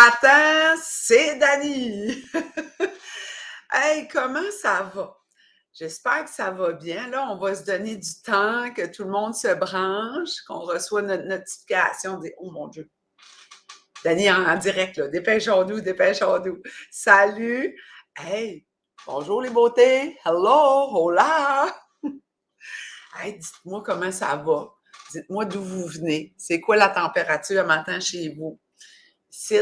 matin, c'est Dani. Hey, comment ça va? J'espère que ça va bien. Là, on va se donner du temps, que tout le monde se branche, qu'on reçoit notre notification. Oh mon Dieu. Dani en direct, là. Dépêchons-nous, dépêchons-nous. Salut. Hey, bonjour les beautés. Hello, hola. Hey, dites-moi comment ça va. Dites-moi d'où vous venez. C'est quoi la température le matin chez vous? Ici,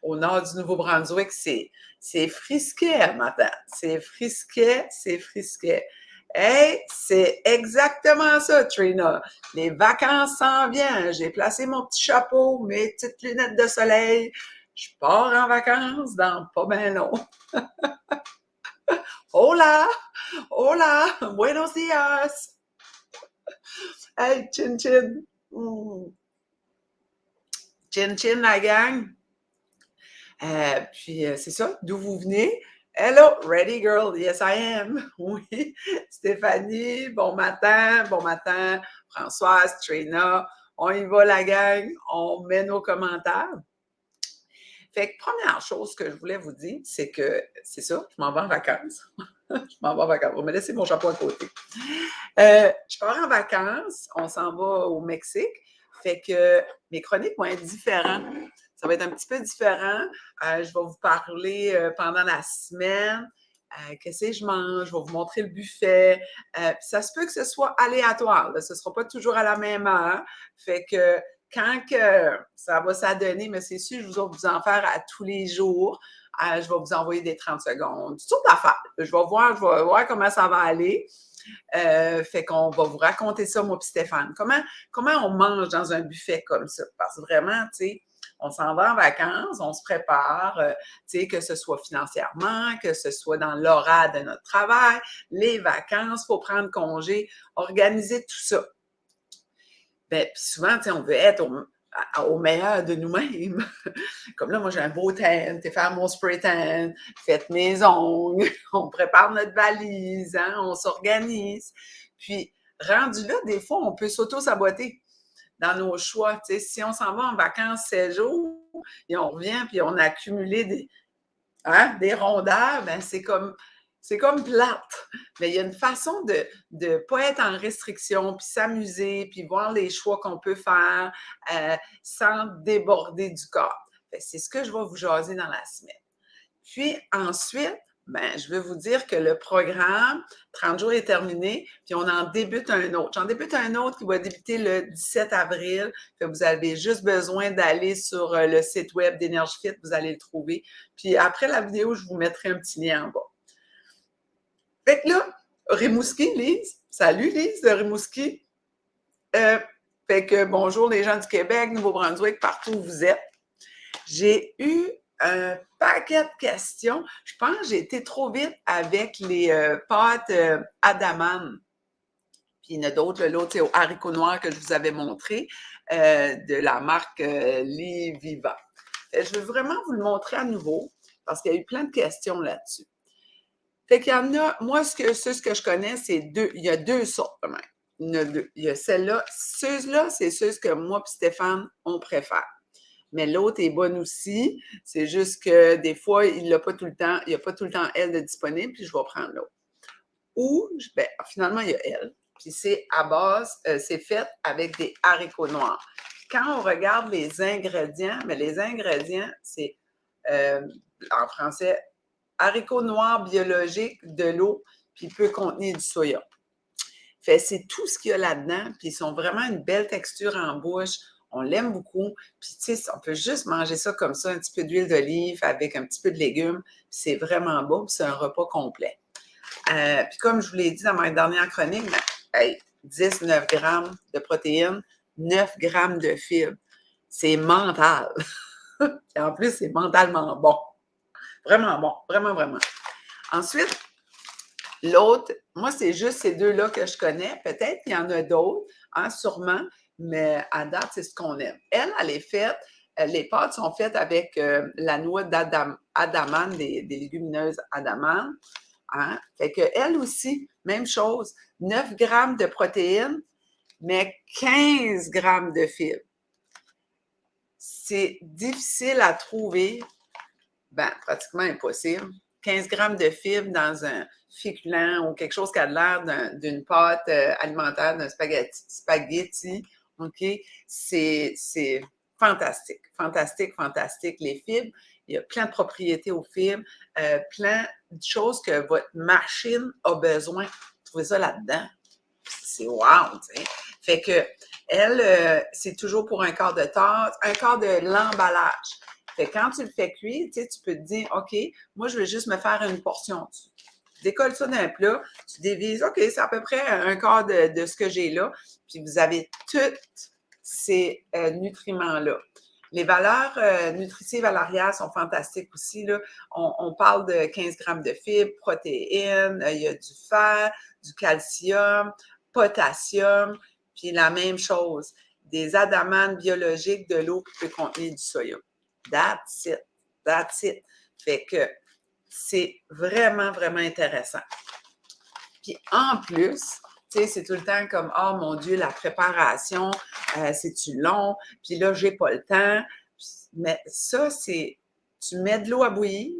au nord du Nouveau-Brunswick, c'est frisquet le matin. C'est frisquet, c'est frisquet. Hey, c'est exactement ça, Trina. Les vacances s'en viennent. J'ai placé mon petit chapeau, mes petites lunettes de soleil. Je pars en vacances dans pas bien long. Hola! Hola! Buenos dias! Hey, chin chin! Chin chin, la gang! Puis c'est ça, d'où vous venez? Hello, ready girl, yes I am. Oui, Stéphanie, bon matin, bon matin. Françoise, Trina, on y va la gang, on met nos commentaires. Fait que première chose que je voulais vous dire, c'est que c'est ça, je m'en vais en vacances. Je m'en vais en vacances. On va me laisser mon chapeau à côté. Je pars en vacances, on s'en va au Mexique. Fait que mes chroniques vont être différentes. Ça va être un petit peu différent. Je vais vous parler pendant la semaine. Qu'est-ce que je mange? Je vais vous montrer le buffet. Puis ça se peut que ce soit aléatoire. Là. Ce ne sera pas toujours à la même heure. Fait que quand que ça va s'adonner, mais c'est sûr, je vais vous en faire à tous les jours. Je vais vous envoyer des 30 secondes. Toutes sortes d'affaires. Je vais voir comment ça va aller. Fait qu'on va vous raconter ça, moi et Stéphane. Comment on mange dans un buffet comme ça? Parce que vraiment, tu sais, on s'en va en vacances, on se prépare, tu sais, que ce soit financièrement, que ce soit dans l'horaire de notre travail, les vacances, il faut prendre congé, organiser tout ça. Bien, puis souvent, tu sais, on veut être au meilleur de nous-mêmes. Comme là, moi, j'ai un beau tan, t'es faire mon spray tan, faites mes ongles, on prépare notre valise, hein, on s'organise. Puis, rendu là, des fois, on peut s'auto-saboter dans nos choix. Tu sais, si on s'en va en vacances 16 jours et on revient puis on a accumulé des rondeurs, ben c'est comme plate. Mais il y a une façon de ne pas être en restriction, puis s'amuser, puis voir les choix qu'on peut faire sans déborder du corps. C'est ce que je vais vous jaser dans la semaine. Puis ensuite, ben, je vais vous dire que le programme 30 jours est terminé, puis on en débute un autre. J'en débute un autre qui va débuter le 17 avril. Que vous avez juste besoin d'aller sur le site web d'Énergie Fit, vous allez le trouver. Puis après la vidéo, je vous mettrai un petit lien en bas. Fait que là, Rimouski, Lise. Salut Lise de Rimouski. Fait que bonjour les gens du Québec, Nouveau-Brunswick, partout où vous êtes. J'ai eu un paquet de questions. Je pense que j'ai été trop vite avec les pâtes Adaman. Puis il y en a d'autres, l'autre, c'est au haricot noir que je vous avais montré, de la marque Liviva. Je veux vraiment vous le montrer à nouveau parce qu'il y a eu plein de questions là-dessus. Fait qu'il y en a, moi, ce que je connais, c'est deux. Il y a deux sortes quand même. Il y en a deux. Il y a celle-là. Ceux-là, c'est ceux que moi et Stéphane, on préfère. Mais l'autre est bonne aussi. C'est juste que des fois, il n'a pas tout le temps, il n'y a pas tout le temps elle de disponible, puis je vais prendre l'autre. Ou, ben, finalement, il y a elle. Puis c'est à base, c'est fait avec des haricots noirs. Quand on regarde les ingrédients, mais les ingrédients, c'est en français haricots noirs biologiques, de l'eau, puis il peut contenir du soya. Fait c'est tout ce qu'il y a là-dedans, puis ils sont vraiment une belle texture en bouche. On l'aime beaucoup. Puis, tu sais, on peut juste manger ça comme ça, un petit peu d'huile d'olive avec un petit peu de légumes. C'est vraiment beau, puis c'est un repas complet. Puis, comme je vous l'ai dit dans ma dernière chronique, ben, hey, 19 grammes de protéines, 9 grammes de fibres. C'est mental. Et en plus, c'est mentalement bon. Vraiment bon. Vraiment, vraiment. Ensuite, l'autre, moi, c'est juste ces deux-là que je connais. Peut-être qu'il y en a d'autres, hein, sûrement, mais à date, c'est ce qu'on aime. Elle est faite, les pâtes sont faites avec la noix d'adamane, des légumineuses adamane. Hein? Fait qu'elle aussi, même chose, 9 grammes de protéines, mais 15 grammes de fibres. c'est difficile à trouver, ben, pratiquement impossible. 15 grammes de fibres dans un féculent ou quelque chose qui a l'air d'une pâte alimentaire, d'un spaghetti, OK? C'est fantastique, fantastique, fantastique. Les fibres, il y a plein de propriétés aux fibres, plein de choses que votre machine a besoin. Trouvez ça là-dedans. C'est wow, tu sais. Fait que, elle, c'est toujours pour un quart de tasse, un quart de l'emballage. Fait que quand tu le fais cuire, tu sais, tu peux te dire, OK, moi, je vais juste me faire une portion. Tu décolles ça d'un plat, tu dévises, OK, c'est à peu près un quart de ce que j'ai là. Puis vous avez tous ces nutriments-là. Les valeurs nutritives à l'arrière sont fantastiques aussi, là. On parle de 15 grammes de fibres, protéines, il y a du fer, du calcium, potassium, puis la même chose, des adamanes biologiques, de l'eau qui peut contenir du soya. That's it. That's it. Fait que c'est vraiment, vraiment intéressant. Puis en plus, tu sais, c'est tout le temps comme, oh mon Dieu, la préparation, c'est-tu long? Puis là, j'ai pas le temps. Mais ça, c'est, tu mets de l'eau à bouillir.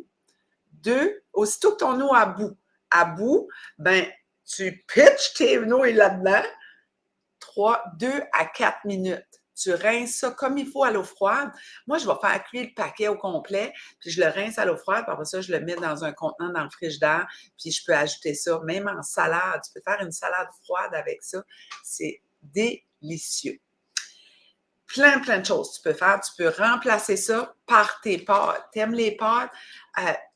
2, aussitôt que ton eau à bout, ben, tu pitches tes nouilles là-dedans. 3, 2 à 4 minutes. Tu rinces ça comme il faut à l'eau froide. Moi, je vais faire cuire le paquet au complet, puis je le rince à l'eau froide, puis après ça, je le mets dans un contenant dans le frigidaire, puis je peux ajouter ça, même en salade. Tu peux faire une salade froide avec ça. C'est délicieux. Plein, plein de choses tu peux faire. Tu peux remplacer ça par tes pâtes. Tu aimes les pâtes?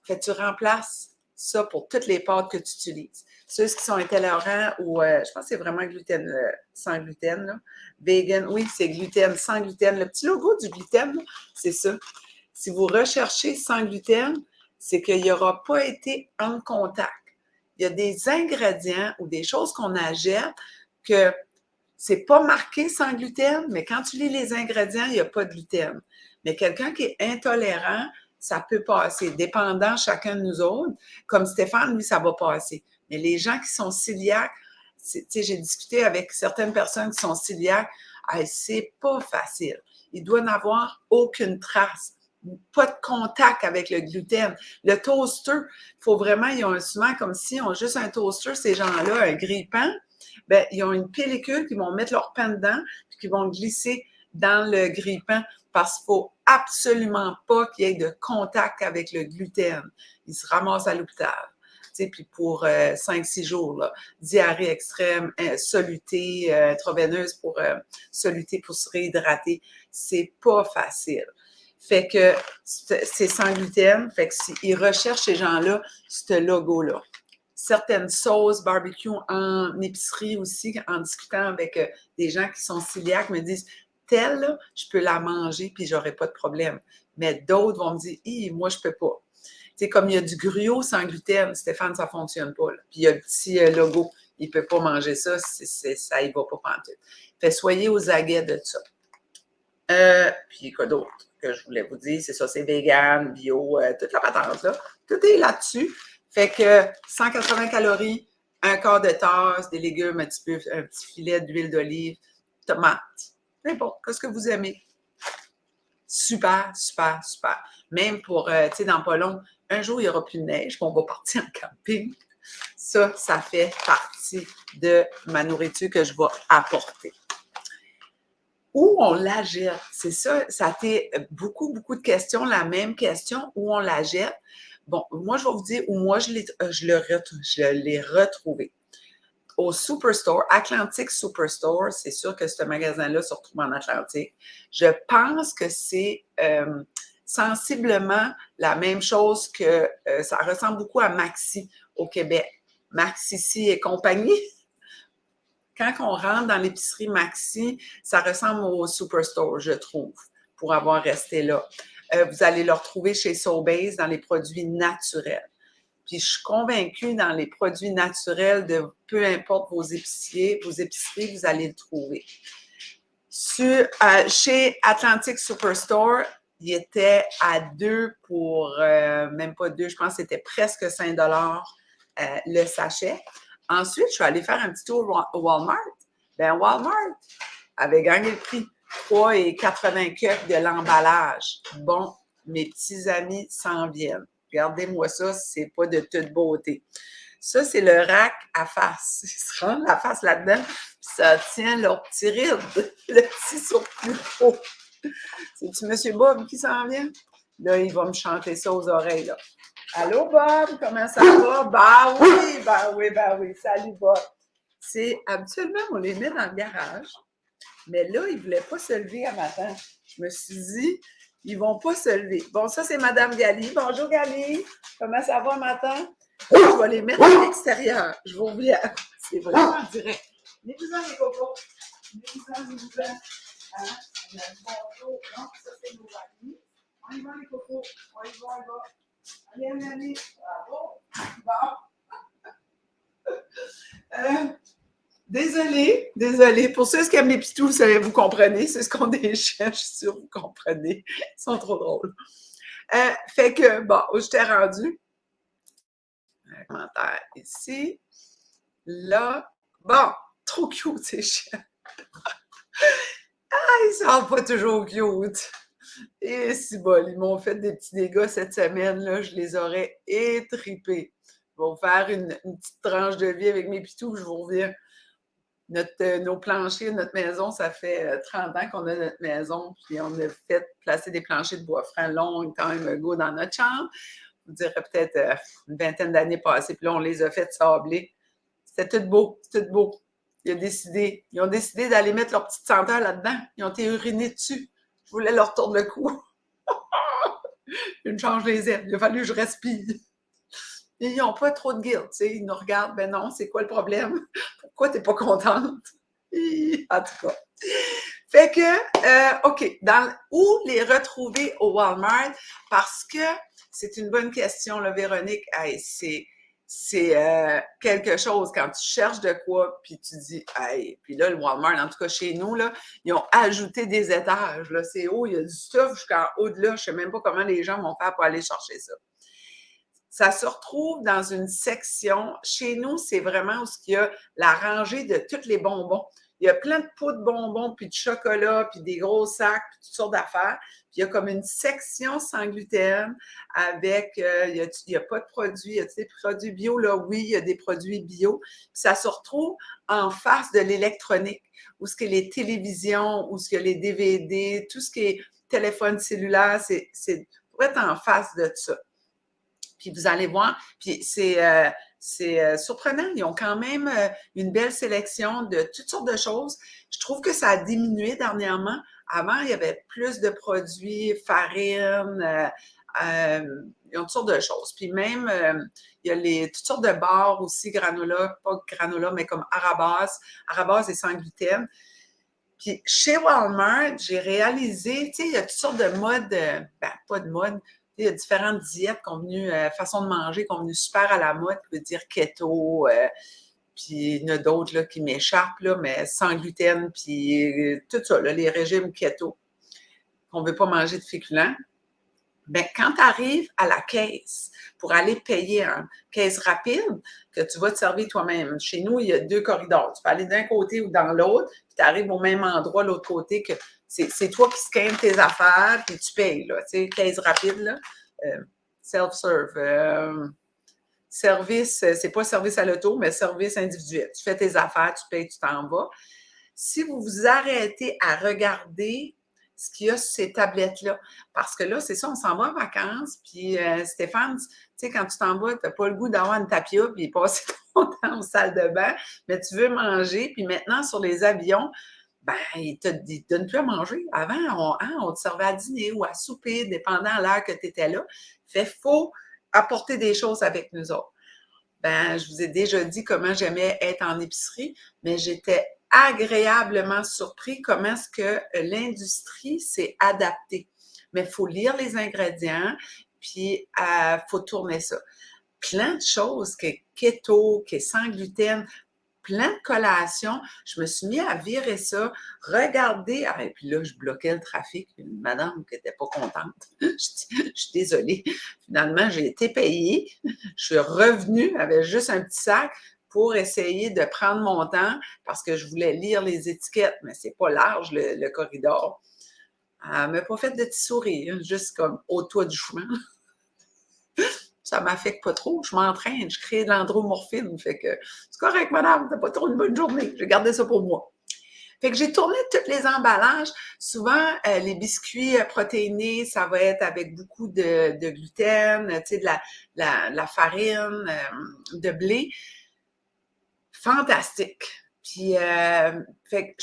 Tu remplaces ça pour toutes les pâtes que tu utilises. Ceux qui sont intolérants ou, je pense que c'est vraiment gluten, sans gluten, là. Vegan, oui, c'est gluten, sans gluten. Le petit logo du gluten, c'est ça. Si vous recherchez sans gluten, c'est qu'il n'y aura pas été en contact. Il y a des ingrédients ou des choses qu'on achète que c'est pas marqué sans gluten, mais quand tu lis les ingrédients, il n'y a pas de gluten. Mais quelqu'un qui est intolérant, ça peut passer, dépendant chacun de nous autres. Comme Stéphane, lui, ça va passer. Mais les gens qui sont cœliaques, tu sais, j'ai discuté avec certaines personnes qui sont cœliaques, c'est pas facile. Il doit n'avoir aucune trace, pas de contact avec le gluten. Le toaster, il faut vraiment, ils ont souvent comme si on juste un toaster, ces gens-là, un grille-pain, ben, ils ont une pellicule qui vont mettre leur pain dedans, puis qui vont glisser dans le grille-pain parce qu'il ne faut absolument pas qu'il y ait de contact avec le gluten. Ils se ramassent à l'hôpital. Puis pour 5-6 jours, là, diarrhée extrême, soluté, intraveineuse pour soluté pour se réhydrater, c'est pas facile. Fait que c'est sans gluten, fait que ils recherchent ces gens-là, ce logo-là. Certaines sauces barbecue en épicerie aussi, en discutant avec des gens qui sont cœliaques, me disent telle, là, je peux la manger puis j'aurai pas de problème. Mais d'autres vont me dire, moi, je peux pas. Tu sais, comme il y a du gruau sans gluten, Stéphane, ça fonctionne pas. Là. Puis il y a le petit logo, il peut pas manger ça, ça y va pas pantoute. Fait soyez aux aguets de ça. Puis quoi d'autre que je voulais vous dire, c'est ça, c'est vegan, bio, toute la patente, là. Tout est là-dessus. Fait que 180 calories, un quart de tasse, des légumes, un petit filet d'huile d'olive, tomates. C'est bon, qu'est-ce que vous aimez? Super, super, super. Même pour, tu sais, dans pas long, un jour, il n'y aura plus de neige, puis on va partir en camping. Ça fait partie de ma nourriture que je vais apporter. Où on la jette? C'est ça, ça a été beaucoup, beaucoup de questions, la même question, où on la jette. Bon, moi, je vais vous dire où moi, je l'ai retrouvé. Au Superstore, Atlantic Superstore, c'est sûr que ce magasin-là se retrouve en Atlantique. Je pense que c'est sensiblement la même chose que, ça ressemble beaucoup à Maxi au Québec. Maxi et compagnie. Quand on rentre dans l'épicerie Maxi, ça ressemble au Superstore, je trouve, pour avoir resté là. Vous allez le retrouver chez Sobeys dans les produits naturels. Puis je suis convaincue, dans les produits naturels, de peu importe vos épiceries, vous allez le trouver. Chez Atlantic Superstore, il était à 2 pour, même pas 2, je pense que c'était presque 5 $ le sachet. Ensuite, je suis allée faire un petit tour au Walmart. Ben Walmart avait gagné le prix. 3,80 de l'emballage. Bon, mes petits amis s'en viennent. Regardez-moi ça, c'est pas de toute beauté. Ça, c'est le rack à face. Ils se rendent la face là-dedans, puis ça tient leur petit ride, le petit surplus haut. C'est-tu M. Bob qui s'en vient? Là, il va me chanter ça aux oreilles, là. Allô, Bob, comment ça va? Ben oui. Salut, Bob. C'est, habituellement, on les met dans le garage, mais là, ils ne voulaient pas se lever à matin. Je me suis dit, ils ne vont pas se lever. Bon, ça, c'est Madame Gali. Bonjour, Gali. Comment ça va, matin? Je vais les mettre à l'extérieur. Je vais oublier. C'est vraiment direct. Venez-vous-en, les cocos. Venez-vous-en. Hein? On a du bonjour. Non, ça, c'est nos amis. On y va, les cocos. On y va. Allez. Bravo. Bon. Désolée. Pour ceux qui aiment les pitous, vous comprenez. C'est ce qu'on déchire, je suis sûre, vous comprenez. Ils sont trop drôles. Fait que, bon, où je t'ai rendu? Un commentaire ici. Là. Bon, trop cute, ces chiens. Ils sont pas toujours cute. Et si bon, ils m'ont fait des petits dégâts cette semaine, là, je les aurais étripés. Ils vont faire une petite tranche de vie avec mes pitous, je vous reviens. Nos planchers, notre maison, ça fait 30 ans qu'on a notre maison, puis on a fait placer des planchers de bois franc long time ago dans notre chambre. Je vous dirais peut-être une vingtaine d'années passées, puis là, on les a fait sabler. C'était tout beau. Ils ont décidé d'aller mettre leur petite senteur là-dedans. Ils ont été urinés dessus. Je voulais leur tourner le cou. Une change les ailes. Il a fallu que je respire. Et ils n'ont pas trop de guilt, tu sais. Ils nous regardent, ben non, c'est quoi le problème? Pourquoi tu n'es pas contente? En tout cas. Fait que, OK, où les retrouver au Walmart? Parce que c'est une bonne question, là, Véronique. Hey, c'est quelque chose quand tu cherches de quoi, puis tu dis, hey, puis là, le Walmart, en tout cas chez nous, là, ils ont ajouté des étages, là, c'est haut, il y a du stuff jusqu'en haut de là, je sais même pas comment les gens vont faire pour aller chercher ça. Ça se retrouve dans une section, chez nous, c'est vraiment où il y a la rangée de tous les bonbons. Il y a plein de pots de bonbons, puis de chocolat, puis des gros sacs, puis toutes sortes d'affaires. Puis il y a comme une section sans gluten avec, il n'y a pas de produits, il y a des produits bio, là, oui, il y a des produits bio. Puis ça se retrouve en face de l'électronique, où ce que les télévisions, où ce que les DVD, tout ce qui est téléphone cellulaire, c'est pour être en face de ça. Puis vous allez voir, puis c'est surprenant. Ils ont quand même une belle sélection de toutes sortes de choses. Je trouve que ça a diminué dernièrement. Avant, il y avait plus de produits, farine, ils ont toutes sortes de choses. Puis même, il y a toutes sortes de barres aussi, granola, pas granola, mais comme Arabas. Arabas est sans gluten. Puis chez Walmart, j'ai réalisé, tu sais, il y a toutes sortes de modes, pas de mode, il y a différentes diètes qui sont venues, façons de manger qui sont venues super à la mode, qui veut dire keto, puis il y en a d'autres là, qui m'échappent, là, mais sans gluten, puis tout ça, là, les régimes keto, qu'on ne veut pas manger de féculents. Bien, quand tu arrives à la caisse pour aller payer en caisse rapide, que tu vas te servir toi-même. Chez nous, il y a 2 corridors. Tu peux aller d'un côté ou dans l'autre, puis tu arrives au même endroit, l'autre côté, que c'est toi qui scannes tes affaires, puis tu payes, là. Tu sais, caisse rapide, là. Self-serve. Service, c'est pas service à l'auto, mais service individuel. Tu fais tes affaires, tu payes, tu t'en vas. Si vous vous arrêtez à regarder ce qu'il y a sur ces tablettes-là, parce que là, c'est ça, on s'en va en vacances, puis Stéphane, tu sais, quand tu t'en vas, tu n'as pas le goût d'avoir une tapia puis passer ton temps aux salles de bain, mais tu veux manger, puis maintenant, sur les avions, ben, ils ne te donnent plus à manger. Avant, on te servait à dîner ou à souper, dépendant de l'heure que tu étais là. Fait faut apporter des choses avec nous autres. Ben, je vous ai déjà dit comment j'aimais être en épicerie, mais j'étais agréablement surpris comment est-ce que l'industrie s'est adaptée. Mais il faut lire les ingrédients, puis il faut tourner ça. Plein de choses qui est keto, qui est sans gluten, plein de collations. Je me suis mis à virer ça, regarder. Ah, et puis là, je bloquais le trafic. Une madame qui n'était pas contente. Je suis désolée. Finalement, j'ai été payée. Je suis revenue avec juste un petit sac. pour essayer de prendre mon temps parce que je voulais lire les étiquettes, mais c'est pas large, le corridor. Elle m'a pas fait de petit sourire, juste comme au toit du chemin. Ça m'affecte pas trop. Je m'entraîne, je crée de l'andromorphine. Fait que c'est correct, madame, t'as pas trop une bonne journée. Je vais garder ça pour moi. Fait que j'ai tourné tous les emballages. Souvent, les biscuits protéinés, ça va être avec beaucoup de gluten, tu sais, de la farine, de blé. Fantastique. Puis, fait que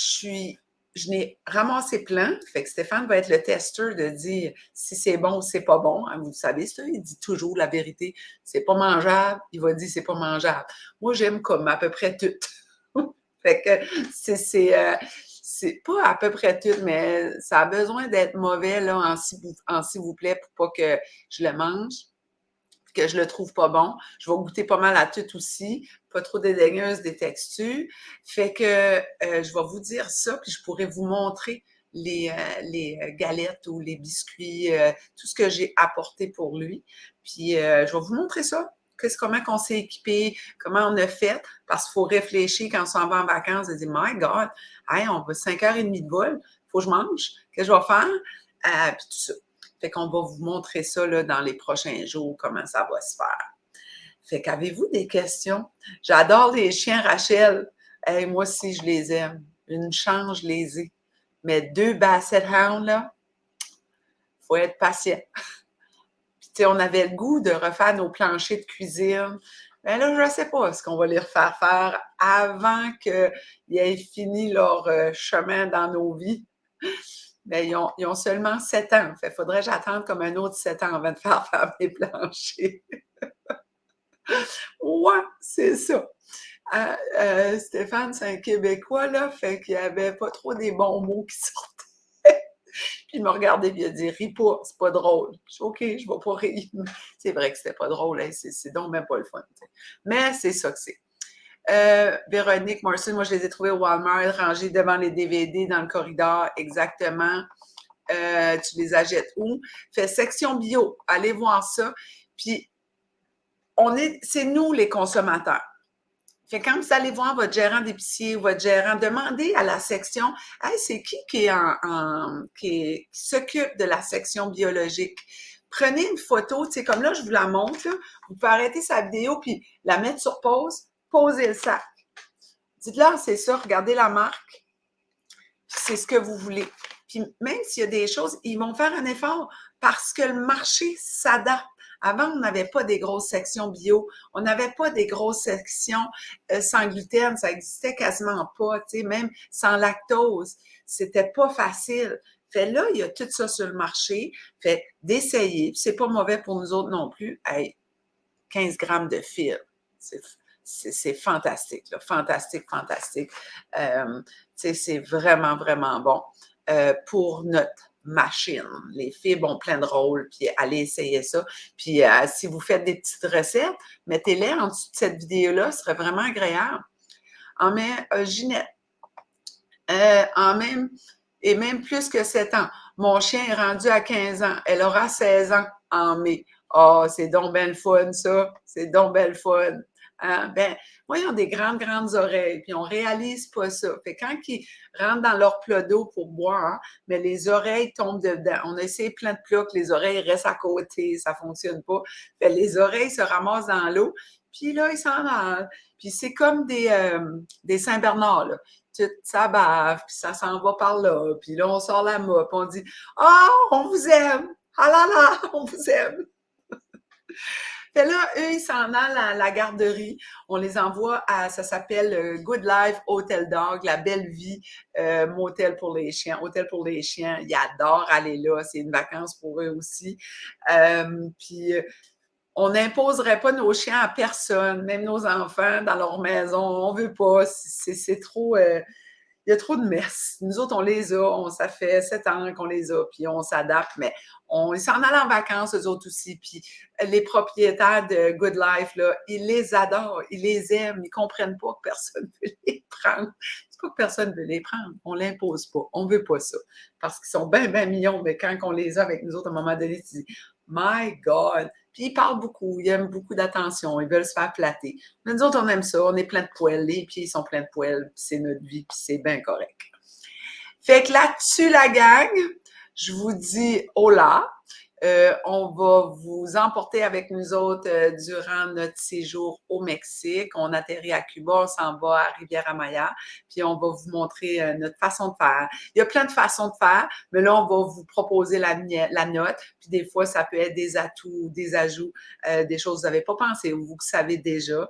je n'ai ramassé plein. Fait que Stéphane va être le testeur de dire si c'est bon ou c'est pas bon. Hein, vous savez ça, il dit toujours la vérité. C'est pas mangeable, il va dire c'est pas mangeable. Moi, j'aime comme à peu près tout. Fait que c'est pas à peu près tout, mais ça a besoin d'être mauvais là, en s'il vous plaît pour pas que je le mange, que je le trouve pas bon. Je vais goûter pas mal à tout aussi, pas trop dédaigneuse des textures. Fait que je vais vous dire ça, puis je pourrais vous montrer les galettes ou les biscuits, tout ce que j'ai apporté pour lui. Puis je vais vous montrer ça. Comment on s'est équipé, comment on a fait, parce qu'il faut réfléchir quand on s'en va en vacances et dire My God, hey, on va 5h30 de vol, il faut que je mange, qu'est-ce que je vais faire? Puis tout ça. Fait qu'on va vous montrer ça là, dans les prochains jours, comment ça va se faire. Fait qu'avez-vous des questions? J'adore les chiens, Rachel. Hey, moi aussi, je les aime. Une chance, je les ai. Mais 2 Basset Hounds, là, faut être patient. Puis, tu sais, on avait le goût de refaire nos planchers de cuisine. Mais là, je ne sais pas ce qu'on va les refaire faire avant qu'ils aient fini leur chemin dans nos vies. Mais ils ont seulement 7 ans. Fait faudrait que j'attende comme un autre 7 ans avant de faire mes planchers. Ouais, c'est ça. Stéphane, c'est un Québécois, là, fait qu'il n'y avait pas trop des bons mots qui sortaient. Puis il m'a regardé et il a dit « Ris pas, c'est pas drôle. » Je suis « OK, je vais pas rire. » C'est vrai que c'était pas drôle, hein, c'est donc même pas le fun. T'sais. Mais c'est ça que c'est. Véronique, Morrison, moi je les ai trouvés au Walmart, rangés devant les DVD dans le corridor, exactement. Tu les achètes où? Fait section bio, allez voir ça. Puis, c'est nous les consommateurs. Fait quand vous allez voir votre gérant d'épicier ou votre gérant, demandez à la section, hey, c'est qui qui s'occupe de la section biologique? Prenez une photo, tu sais, comme là, je vous la montre, là. Vous pouvez arrêter sa vidéo puis la mettre sur pause, posez le sac. Dites-leur, c'est ça, regardez la marque, c'est ce que vous voulez. Puis même s'il y a des choses, ils vont faire un effort parce que le marché s'adapte. Avant, on n'avait pas des grosses sections bio, on n'avait pas des grosses sections sans gluten, ça existait quasiment pas, tu sais, même sans lactose. C'était pas facile. Fait là, il y a tout ça sur le marché. Fait d'essayer. C'est pas mauvais pour nous autres non plus. Hey, 15 grammes de fil. C'est fantastique, là. Fantastique, fantastique. C'est vraiment, vraiment bon pour notre machine. Les fibres ont plein de rôles, puis allez essayer ça. Puis si vous faites des petites recettes, mettez-les en dessous de cette vidéo-là, ce serait vraiment agréable. Ginette, et même plus que 7 ans. Mon chien est rendu à 15 ans. Elle aura 16 ans en mai. Oh, c'est donc bien le fun, ça. C'est donc bien le fun. Hein? Ben, moi, ils ont des grandes, grandes oreilles, puis on réalise pas ça. Fait quand ils rentrent dans leur plat d'eau pour boire, hein, mais les oreilles tombent dedans. On a essayé plein de plats que les oreilles restent à côté, ça fonctionne pas. Fait les oreilles se ramassent dans l'eau, puis là, ils s'en allent. Puis c'est comme des Saint-Bernard, là. Ça bave, puis ça s'en va par là, puis là, on sort la mop, on dit « Ah, on vous aime! Ah là là, on vous aime! » Fait là, eux, ils s'en allent à la garderie. On les envoie ça s'appelle Good Life Hotel Dog, la belle vie, motel pour les chiens, hôtel pour les chiens. Ils adorent aller là, c'est une vacance pour eux aussi. Puis, on n'imposerait pas nos chiens à personne, même nos enfants dans leur maison. On veut pas, c'est trop... il y a trop de mess. Nous autres, on les a, ça fait 7 ans qu'on les a, puis on s'adapte, mais ils s'en allent en vacances, eux autres aussi, puis les propriétaires de Good Life, là, ils les adorent, ils les aiment, ils comprennent pas que personne veut les prendre. C'est pas que personne veut les prendre, on l'impose pas, on veut pas ça, parce qu'ils sont bien, bien mignons, mais quand on les a avec nous autres, à un moment donné, tu dis, My God! Puis ils parlent beaucoup, ils aiment beaucoup d'attention, ils veulent se faire flatter. Mais nous autres, on aime ça, on est plein de poils, les pieds sont pleins de poils, puis c'est notre vie, puis c'est bien correct. Fait que là-dessus, la gang, je vous dis hola. On va vous emporter avec nous autres durant notre séjour au Mexique. On atterrit à Cuba, on s'en va à Riviera-Maya, puis on va vous montrer notre façon de faire. Il y a plein de façons de faire, mais là, on va vous proposer la note, puis des fois, ça peut être des atouts, des ajouts, des choses que vous n'avez pas pensé ou vous savez déjà.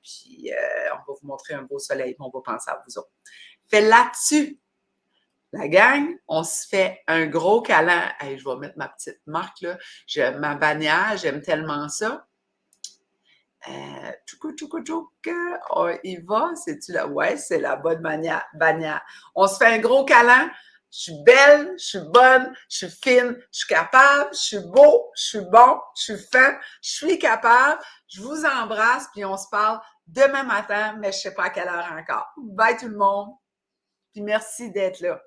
Puis, on va vous montrer un beau soleil, puis on va penser à vous autres. Fait là-dessus, la gang, on se fait un gros câlin. Hey, je vais mettre ma petite marque, là. Ma bannière, j'aime tellement ça. Tchouk, tchouk, tchouk. On y va. C'est-tu là? Ouais, c'est la bonne bannière. On se fait un gros câlin. Je suis belle, je suis bonne, je suis fine, je suis capable, je suis beau, je suis bon, je suis fin, je suis capable. Je vous embrasse, puis on se parle demain matin, mais je ne sais pas à quelle heure encore. Bye tout le monde, puis merci d'être là.